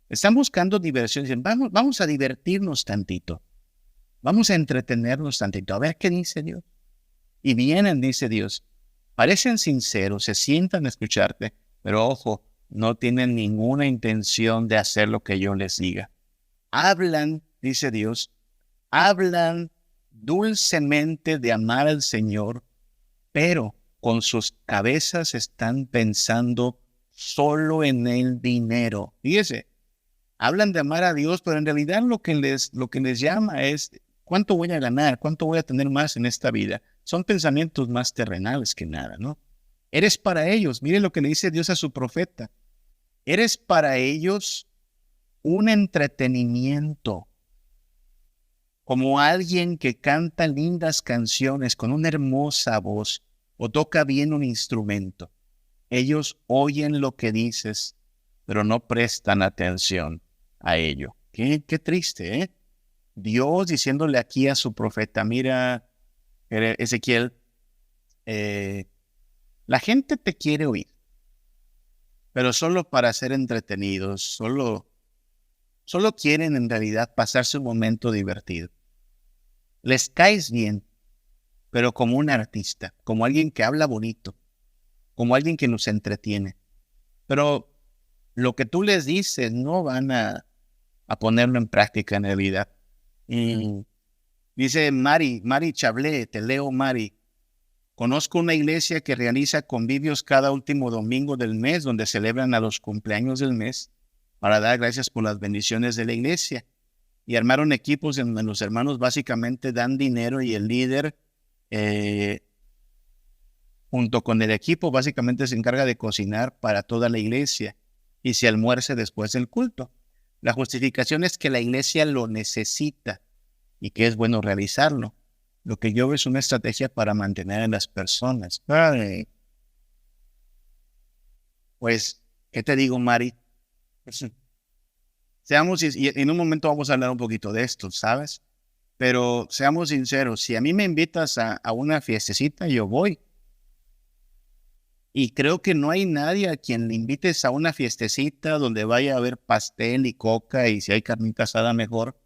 Están buscando diversión. Dicen, vamos a divertirnos tantito. Vamos a entretenernos tantito. A ver qué dice Dios. Y vienen, dice Dios. Parecen sinceros, se sientan a escucharte, pero ojo, no tienen ninguna intención de hacer lo que yo les diga. Hablan, dice Dios, hablan dulcemente de amar al Señor, pero con sus cabezas están pensando solo en el dinero. Fíjese, hablan de amar a Dios, pero en realidad lo que les llama es cuánto voy a ganar, cuánto voy a tener más en esta vida. Son pensamientos más terrenales que nada, ¿no? Eres para ellos, mire lo que le dice Dios a su profeta. Eres para ellos un entretenimiento, como alguien que canta lindas canciones con una hermosa voz o toca bien un instrumento. Ellos oyen lo que dices, pero no prestan atención a ello. Qué triste, ¿eh? Dios diciéndole aquí a su profeta, mira, Ezequiel, la gente te quiere oír, pero solo para ser entretenidos, solo quieren en realidad pasarse un momento divertido. Les caes bien, pero como un artista, como alguien que habla bonito, como alguien que nos entretiene. Pero lo que tú les dices no van a ponerlo en práctica en realidad. Y dice Mari Chablé, te leo Mari. Conozco una iglesia que realiza convivios cada último domingo del mes, donde celebran a los cumpleaños del mes para dar gracias por las bendiciones de la iglesia. Y armaron equipos en donde los hermanos básicamente dan dinero y el líder, junto con el equipo, básicamente se encarga de cocinar para toda la iglesia y se almuerce después del culto. La justificación es que la iglesia lo necesita y que es bueno realizarlo. Lo que yo veo es una estrategia para mantener a las personas. Ay. Pues, ¿qué te digo, Mari? Seamos, y en un momento vamos a hablar un poquito de esto, ¿sabes? Pero seamos sinceros, si a mí me invitas a una fiestecita, yo voy. Y creo que no hay nadie a quien le invites a una fiestecita donde vaya a haber pastel y coca y si hay carnita asada mejor,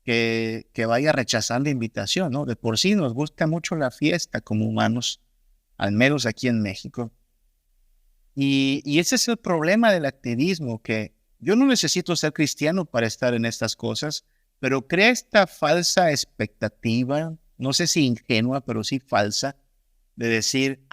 que vaya a rechazar la invitación, ¿no? De por sí nos gusta mucho la fiesta como humanos, al menos aquí en México. Y ese es el problema del activismo, que yo no necesito ser cristiano para estar en estas cosas, pero crea esta falsa expectativa, no sé si ingenua, pero sí falsa, de decir,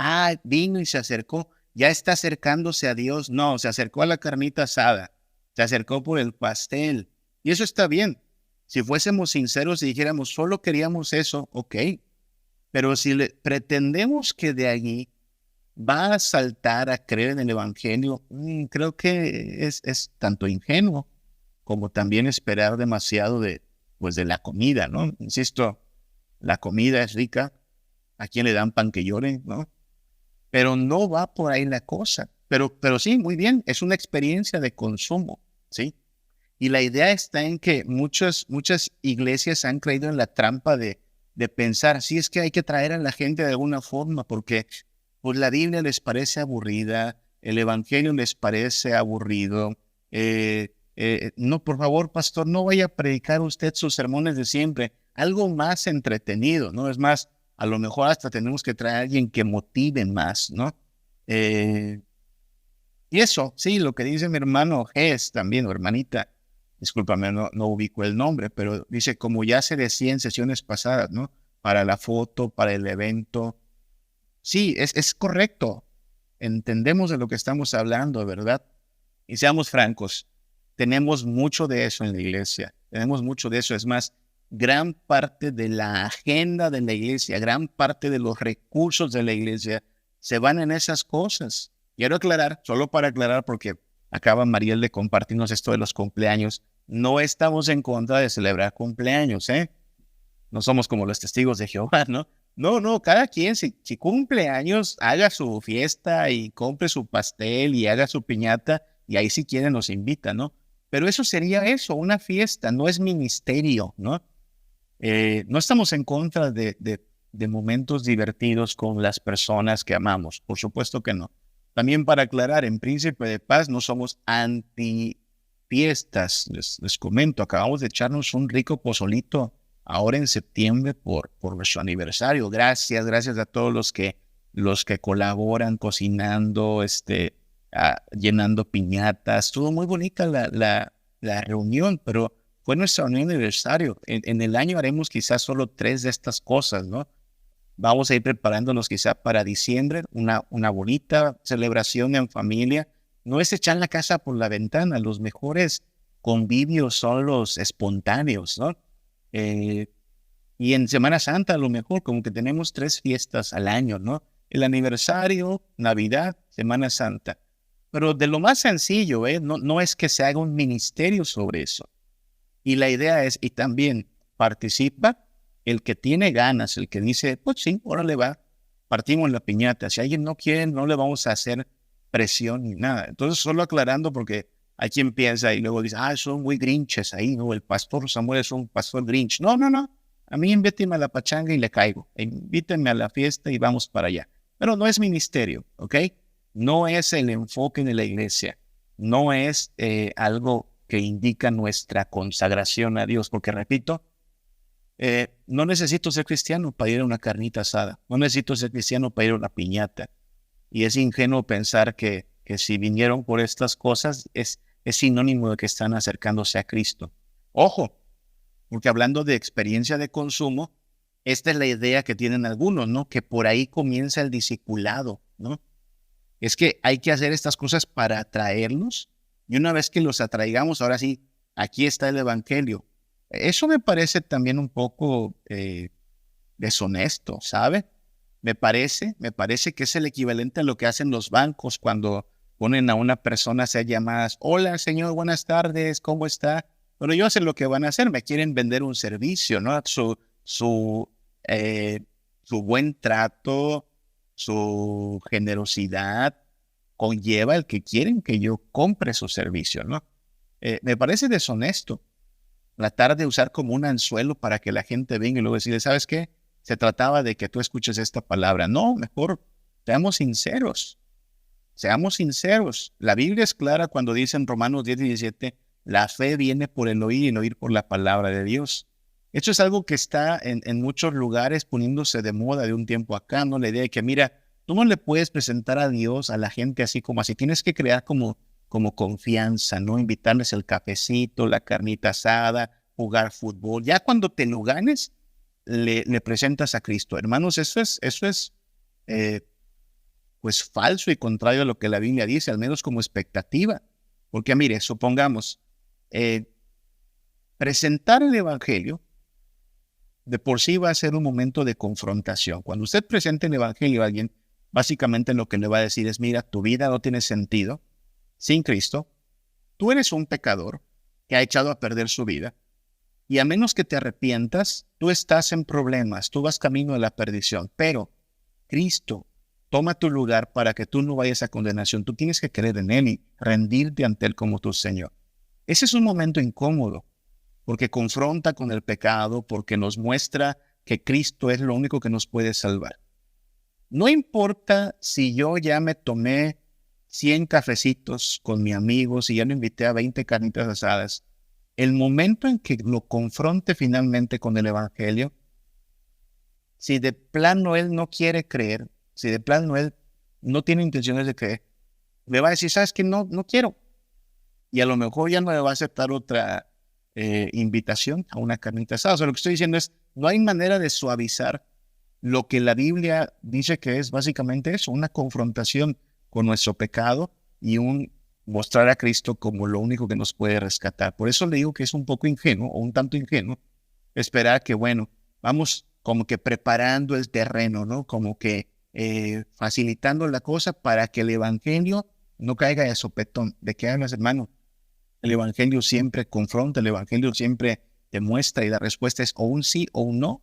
vino y se acercó, ya está acercándose a Dios. No, se acercó a la carnita asada, se acercó por el pastel, y eso está bien. Si fuésemos sinceros y dijéramos, solo queríamos eso, ok, pero si pretendemos que de allí va a saltar a creer en el evangelio, creo que es tanto ingenuo como también esperar demasiado de la comida, ¿no? Insisto, la comida es rica, a quien le dan pan que llore, ¿no? Pero no va por ahí la cosa. Pero sí, muy bien, es una experiencia de consumo, ¿sí? Y la idea está en que muchas iglesias han caído en la trampa de pensar, sí, es que hay que traer a la gente de alguna forma, porque pues la Biblia les parece aburrida, el Evangelio les parece aburrido. No, por favor, pastor, no vaya a predicar usted sus sermones de siempre, algo más entretenido, ¿no? Es más, a lo mejor hasta tenemos que traer a alguien que motive más, ¿no? Y eso, sí, lo que dice mi hermano Ges también, o hermanita, discúlpame, no ubico el nombre, pero dice, como ya se decía en sesiones pasadas, ¿no? Para la foto, para el evento. Sí, es correcto. Entendemos de lo que estamos hablando, ¿verdad? Y seamos francos, tenemos mucho de eso en la iglesia. Tenemos mucho de eso. Es más, gran parte de la agenda de la iglesia, gran parte de los recursos de la iglesia se van en esas cosas. Quiero aclarar, solo para aclarar, porque acaba Mariel de compartirnos esto de los cumpleaños. No estamos en contra de celebrar cumpleaños, ¿eh? No somos como los testigos de Jehová, ¿no? No, cada quien, si cumple años, haga su fiesta y compre su pastel y haga su piñata, y ahí si quieren nos invita, ¿no? Pero eso sería eso, una fiesta, no es ministerio, ¿no? No estamos en contra de momentos divertidos con las personas que amamos, por supuesto que no. También para aclarar, en Príncipe de Paz no somos anti fiestas, les comento, acabamos de echarnos un rico pozolito ahora en septiembre por nuestro aniversario. Gracias a todos los que colaboran cocinando, llenando piñatas. Estuvo muy bonita la reunión, pero fue nuestro aniversario. En el año haremos quizás solo 3 de estas cosas, ¿no? Vamos a ir preparándonos quizá para diciembre, una bonita celebración en familia. No es echar la casa por la ventana, los mejores convivios son los espontáneos, ¿no? Y en Semana Santa a lo mejor como que tenemos 3 fiestas al año, ¿no? El aniversario, Navidad, Semana Santa. Pero de lo más sencillo, no es que se haga un ministerio sobre eso. Y la idea es, y también participa el que tiene ganas, el que dice, pues sí, órale va, partimos la piñata. Si alguien no quiere, no le vamos a hacer presión ni nada. Entonces, solo aclarando porque hay quien piensa y luego dice, son muy grinches ahí, ¿no? El pastor Samuel es un pastor grinch. No, no, no. A mí invítenme a la pachanga y le caigo. Invítenme a la fiesta y vamos para allá. Pero no es ministerio, ¿ok? No es el enfoque de la iglesia. No es algo que indica nuestra consagración a Dios. Porque, repito, no necesito ser cristiano para ir a una carnita asada. No necesito ser cristiano para ir a una piñata. Y es ingenuo pensar que si vinieron por estas cosas es sinónimo de que están acercándose a Cristo. Ojo, porque hablando de experiencia de consumo, esta es la idea que tienen algunos, ¿no? Que por ahí comienza el discipulado, ¿no? Es que hay que hacer estas cosas para atraerlos y una vez que los atraigamos, ahora sí, aquí está el evangelio. Eso me parece también un poco deshonesto, ¿sabe? Me parece que es el equivalente a lo que hacen los bancos cuando ponen a una persona a hacer llamadas. Hola, señor, buenas tardes, ¿cómo está? Pero yo sé lo que van a hacer, me quieren vender un servicio, ¿no? Su buen trato, su generosidad conlleva el que quieren que yo compre su servicio, ¿no? Me parece deshonesto tratar de usar como un anzuelo para que la gente venga y luego decirle, ¿sabes qué? Se trataba de que tú escuches esta palabra. No, mejor seamos sinceros. Seamos sinceros. La Biblia es clara cuando dice en Romanos 10:17, la fe viene por el oír y el oír por la palabra de Dios. Esto es algo que está en muchos lugares poniéndose de moda de un tiempo acá, ¿no? La idea de que, mira, tú no le puedes presentar a Dios a la gente así como así. Tienes que crear como confianza, ¿no? Invitarles el cafecito, la carnita asada, jugar fútbol. Ya cuando te lo ganes, le presentas a Cristo. Hermanos, eso es pues falso y contrario a lo que la Biblia dice, al menos como expectativa. Porque mire, supongamos, presentar el Evangelio de por sí va a ser un momento de confrontación. Cuando usted presente el Evangelio a alguien, básicamente lo que le va a decir es, mira, tu vida no tiene sentido sin Cristo. Tú eres un pecador que ha echado a perder su vida. Y a menos que te arrepientas, tú estás en problemas, tú vas camino a la perdición. Pero Cristo toma tu lugar para que tú no vayas a condenación. Tú tienes que creer en Él y rendirte ante Él como tu Señor. Ese es un momento incómodo, porque confronta con el pecado, porque nos muestra que Cristo es lo único que nos puede salvar. No importa si yo ya me tomé 100 cafecitos con mi amigo, si ya lo invité a 20 carnitas asadas, el momento en que lo confronte finalmente con el Evangelio, si de plano él no quiere creer, si de plano él no tiene intenciones de creer, me va a decir, ¿sabes qué? No quiero. Y a lo mejor ya no me va a aceptar otra invitación a una carnita asada. O sea, lo que estoy diciendo es, no hay manera de suavizar lo que la Biblia dice que es básicamente eso, una confrontación con nuestro pecado y un mostrar a Cristo como lo único que nos puede rescatar. Por eso le digo que es un poco ingenuo o un tanto ingenuo esperar que, bueno, vamos como que preparando el terreno, ¿no? Como que facilitando la cosa para que el Evangelio no caiga de sopetón. ¿De qué hablas, hermano? El Evangelio siempre confronta, el Evangelio siempre demuestra y la respuesta es o un sí o un no.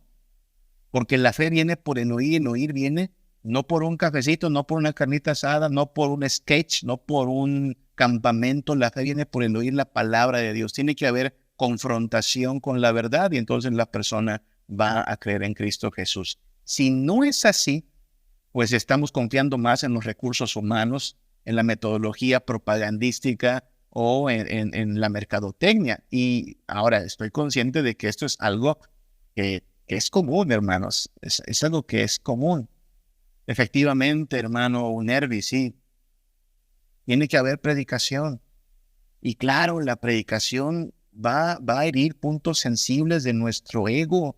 Porque la fe viene por el oír viene no por un cafecito, no por una carnita asada, no por un sketch, no por un campamento. La fe viene por el oír la palabra de Dios. Tiene que haber confrontación con la verdad y entonces la persona va a creer en Cristo Jesús. Si no es así, pues estamos confiando más en los recursos humanos, en la metodología propagandística o en la mercadotecnia. Y ahora estoy consciente de que esto es algo que es común, hermanos. Es algo que es común. Efectivamente, hermano Unervi, sí. Tiene que haber predicación. Y claro, la predicación va a herir puntos sensibles de nuestro ego.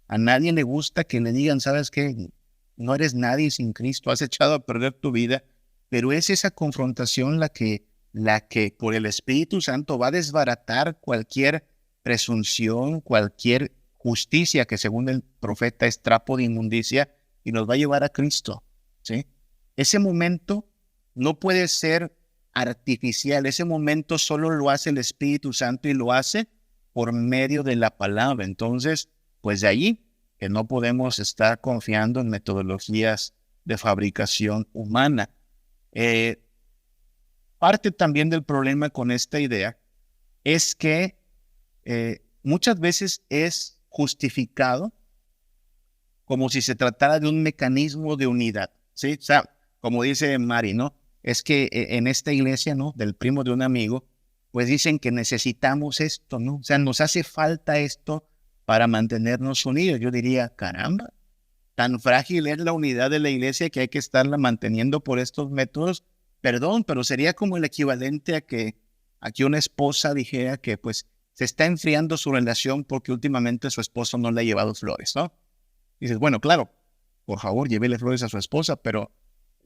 A nadie le gusta que le digan, ¿sabes qué? No eres nadie sin Cristo, has echado a perder tu vida. Pero es esa confrontación la que por el Espíritu Santo va a desbaratar cualquier presunción, cualquier justicia que según el profeta es trapo de inmundicia y nos va a llevar a Cristo, ¿sí? Ese momento no puede ser artificial, ese momento solo lo hace el Espíritu Santo y lo hace por medio de la palabra. Entonces, pues de ahí que no podemos estar confiando en metodologías de fabricación humana. Parte también del problema con esta idea es que muchas veces es justificado como si se tratara de un mecanismo de unidad, ¿sí? O sea, como dice Mari, ¿no? Es que en esta iglesia, ¿no? Del primo de un amigo, pues dicen que necesitamos esto, ¿no? O sea, nos hace falta esto para mantenernos unidos. Yo diría, caramba, tan frágil es la unidad de la iglesia que hay que estarla manteniendo por estos métodos. Perdón, pero sería como el equivalente a que aquí una esposa dijera que pues se está enfriando su relación porque últimamente su esposo no le ha llevado flores, ¿no? Dices, bueno, claro, por favor, llévele flores a su esposa, pero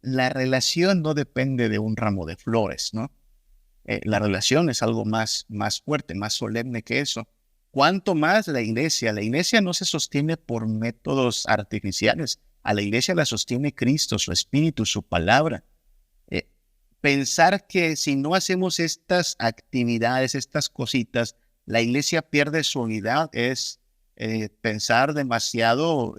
la relación no depende de un ramo de flores, ¿no? La relación es algo más fuerte, más solemne que eso. ¿Cuánto más la iglesia? La iglesia no se sostiene por métodos artificiales. A la iglesia la sostiene Cristo, su Espíritu, su palabra. Pensar que si no hacemos estas actividades, estas cositas, la iglesia pierde su unidad es pensar demasiado,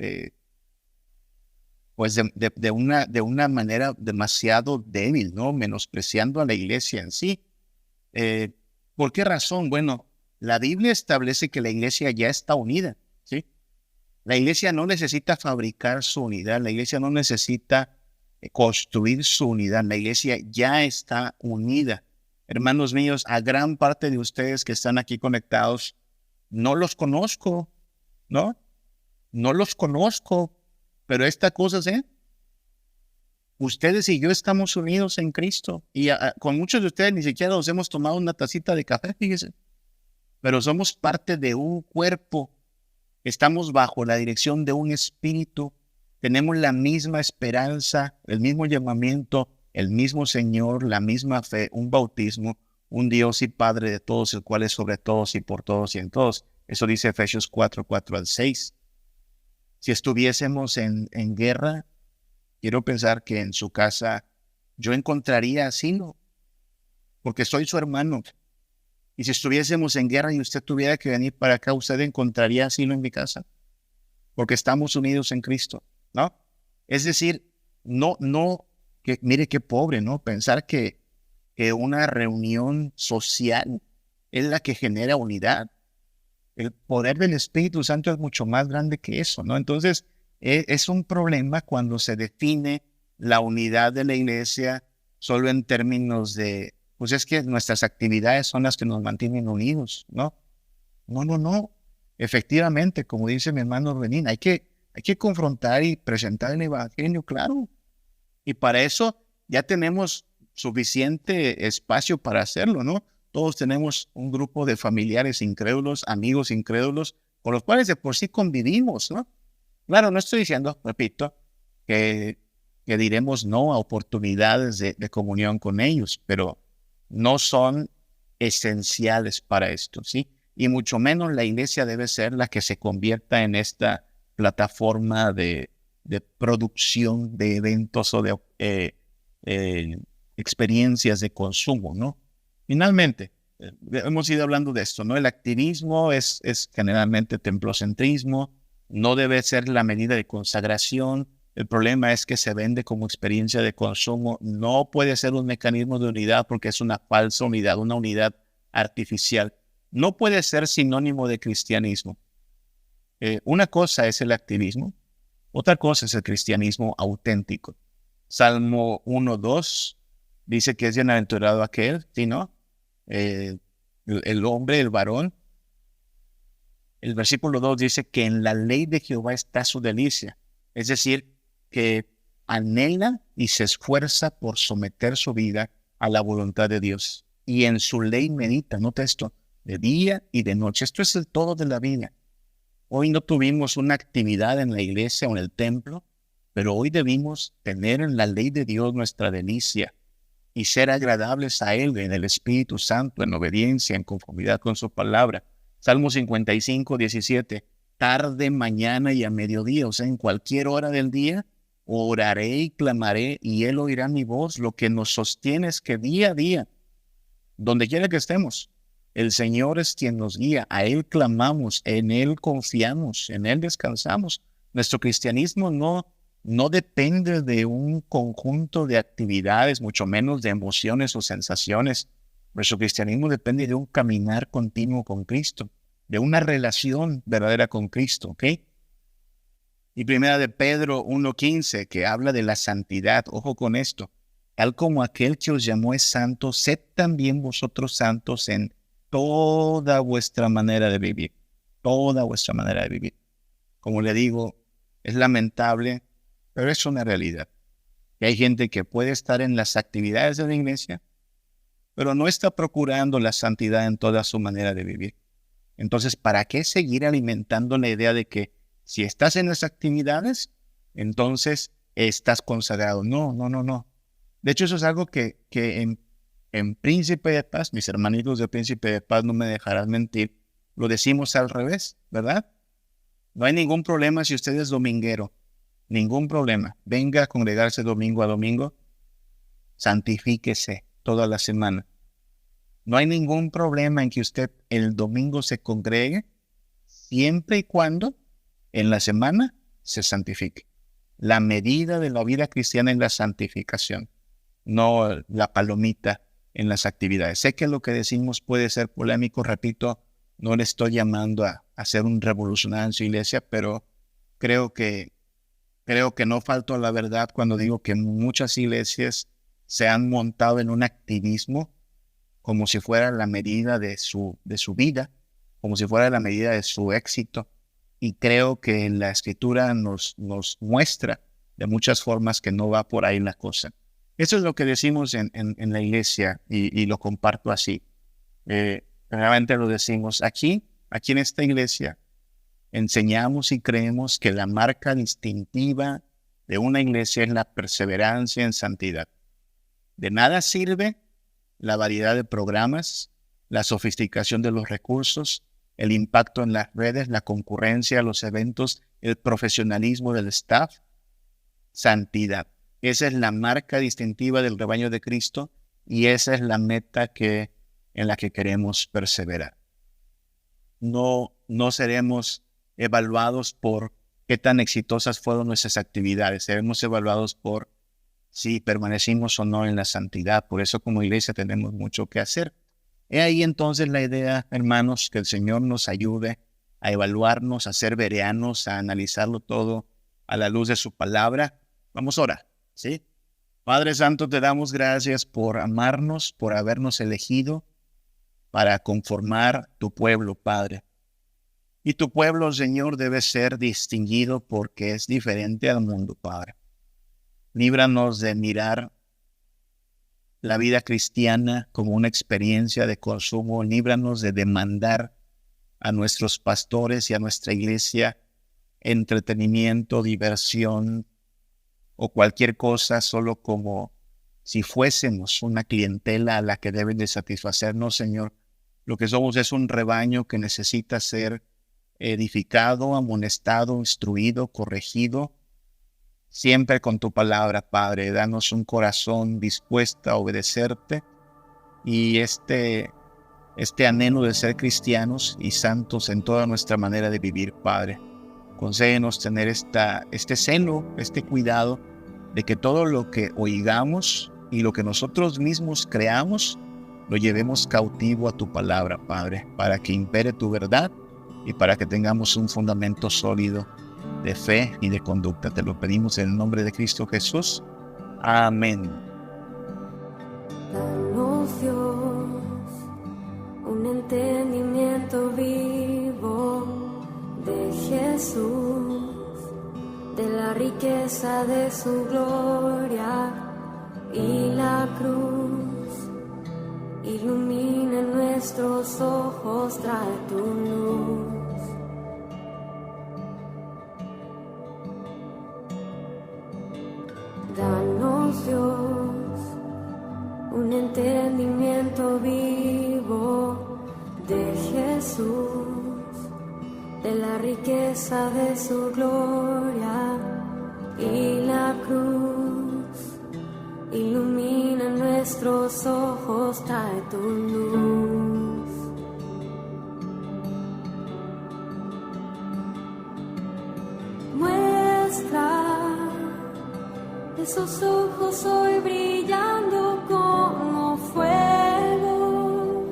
pues de una manera demasiado débil, ¿no? Menospreciando a la iglesia en sí. ¿Por qué razón? Bueno, la Biblia establece que la iglesia ya está unida, ¿sí? La iglesia no necesita fabricar su unidad, la iglesia no necesita construir su unidad, la iglesia ya está unida. Hermanos míos, a gran parte de ustedes que están aquí conectados, no los conozco, ¿no? No los conozco, pero esta cosa, ¿sí? Ustedes y yo estamos unidos en Cristo y con muchos de ustedes ni siquiera nos hemos tomado una tacita de café, fíjense, pero somos parte de un cuerpo, estamos bajo la dirección de un espíritu, tenemos la misma esperanza, el mismo llamamiento, el mismo Señor, la misma fe, un bautismo, un Dios y Padre de todos, el cual es sobre todos y por todos y en todos. Eso dice Efesios 4:4-6. Si estuviésemos en guerra, quiero pensar que en su casa yo encontraría asilo, porque soy su hermano. Y si estuviésemos en guerra y usted tuviera que venir para acá, usted encontraría asilo en mi casa, porque estamos unidos en Cristo, ¿no? Es decir, que mire qué pobre, ¿no? Pensar que una reunión social es la que genera unidad. El poder del Espíritu Santo es mucho más grande que eso, ¿no? Entonces, es un problema cuando se define la unidad de la iglesia solo en términos de, pues es que nuestras actividades son las que nos mantienen unidos, ¿no? No. Efectivamente, como dice mi hermano Benín, hay que confrontar y presentar el evangelio, claro. Y para eso ya tenemos suficiente espacio para hacerlo, ¿no? Todos tenemos un grupo de familiares incrédulos, amigos incrédulos, con los cuales de por sí convivimos, ¿no? Claro, no estoy diciendo, repito, que diremos no a oportunidades de comunión con ellos, pero no son esenciales para esto, ¿sí? Y mucho menos la iglesia debe ser la que se convierta en esta plataforma de producción de eventos o de experiencias de consumo, ¿no? Finalmente, hemos ido hablando de esto, ¿no? El activismo es generalmente templocentrismo, no debe ser la medida de consagración. El problema es que se vende como experiencia de consumo. No puede ser un mecanismo de unidad porque es una falsa unidad, una unidad artificial. No puede ser sinónimo de cristianismo. Una cosa es el activismo, otra cosa es el cristianismo auténtico. Salmo 1:2 dice que es bienaventurado aquel, ¿sí, no? El hombre, el varón. El versículo 2 dice que en la ley de Jehová está su delicia. Es decir, que anhela y se esfuerza por someter su vida a la voluntad de Dios. Y en su ley medita, nota esto, de día y de noche. Esto es el todo de la vida. Hoy no tuvimos una actividad en la iglesia o en el templo, pero hoy debimos tener en la ley de Dios nuestra delicia y ser agradables a Él en el Espíritu Santo, en obediencia, en conformidad con su palabra. Salmo 55, 17. Tarde, mañana y a mediodía, o sea, en cualquier hora del día, oraré y clamaré y Él oirá mi voz. Lo que nos sostiene es que día a día, donde quiera que estemos, el Señor es quien nos guía. A Él clamamos, en Él confiamos, en Él descansamos. Nuestro cristianismo no depende de un conjunto de actividades, mucho menos de emociones o sensaciones. Nuestro cristianismo depende de un caminar continuo con Cristo, de una relación verdadera con Cristo, ¿ok? Y primera de Pedro 1:15, que habla de la santidad. Ojo con esto. Tal como aquel que os llamó es santo, sed también vosotros santos en toda vuestra manera de vivir. Toda vuestra manera de vivir. Como le digo, es lamentable, pero es una realidad. Y hay gente que puede estar en las actividades de la iglesia, pero no está procurando la santidad en toda su manera de vivir. Entonces, ¿para qué seguir alimentando la idea de que si estás en las actividades, entonces estás consagrado? No, no, no, no. De hecho, eso es algo que en Príncipe de Paz, mis hermanitos de Príncipe de Paz no me dejarán mentir, lo decimos al revés, ¿verdad? No hay ningún problema si usted es dominguero, ningún problema. Venga a congregarse domingo a domingo, santifíquese toda la semana. No hay ningún problema en que usted el domingo se congregue, siempre y cuando en la semana se santifique. La medida de la vida cristiana es la santificación, no la palomita en las actividades. Sé que lo que decimos puede ser polémico, repito, no le estoy llamando a ser un revolucionario en su iglesia, pero creo que no falto a la verdad cuando digo que muchas iglesias se han montado en un activismo como si fuera la medida de su vida, como si fuera la medida de su éxito. Y creo que la Escritura nos muestra de muchas formas que no va por ahí la cosa. Eso es lo que decimos en la iglesia y lo comparto así. Realmente lo decimos aquí en esta iglesia. Enseñamos y creemos que la marca distintiva de una iglesia es la perseverancia en santidad. De nada sirve la variedad de programas, la sofisticación de los recursos, el impacto en las redes, la concurrencia a los eventos, el profesionalismo del staff. Santidad. Esa es la marca distintiva del rebaño de Cristo y esa es la meta en la que queremos perseverar. No seremos evaluados por qué tan exitosas fueron nuestras actividades. Seremos evaluados por si permanecimos o no en la santidad. Por eso como iglesia tenemos mucho que hacer. He ahí entonces la idea, hermanos, que el Señor nos ayude a evaluarnos, a ser bereanos, a analizarlo todo a la luz de su palabra. Vamos a orar, ¿sí? Padre Santo, te damos gracias por amarnos, por habernos elegido para conformar tu pueblo, Padre. Y tu pueblo, Señor, debe ser distinguido porque es diferente al mundo, Padre. Líbranos de mirar la vida cristiana como una experiencia de consumo. Líbranos de demandar a nuestros pastores y a nuestra iglesia entretenimiento, diversión o cualquier cosa solo como si fuésemos una clientela a la que deben de satisfacernos, Señor. Lo que somos es un rebaño que necesita ser edificado, amonestado, instruido, corregido, siempre con tu palabra, Padre. Danos un corazón dispuesto a obedecerte y este anhelo de ser cristianos y santos en toda nuestra manera de vivir, Padre. Concédenos tener este celo, este cuidado de que todo lo que oigamos y lo que nosotros mismos creamos lo llevemos cautivo a tu palabra, Padre, para que impere tu verdad y para que tengamos un fundamento sólido de fe y de conducta. Te lo pedimos en el nombre de Cristo Jesús. Amén. Danos, Dios, un entendimiento vivo de Jesús, de la riqueza de su gloria y la cruz y ilumina nuestros ojos, trae tu luz. Danos, Dios, un entendimiento vivo de Jesús, de la riqueza de su gloria y la cruz. Ilumina nuestros ojos, trae tu luz. Muestra esos ojos hoy brillando como fuego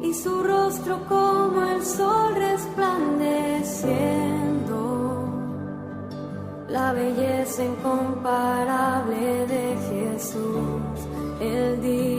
y su rostro como el sol resplandeciendo, la belleza incomparable de Jesús, el día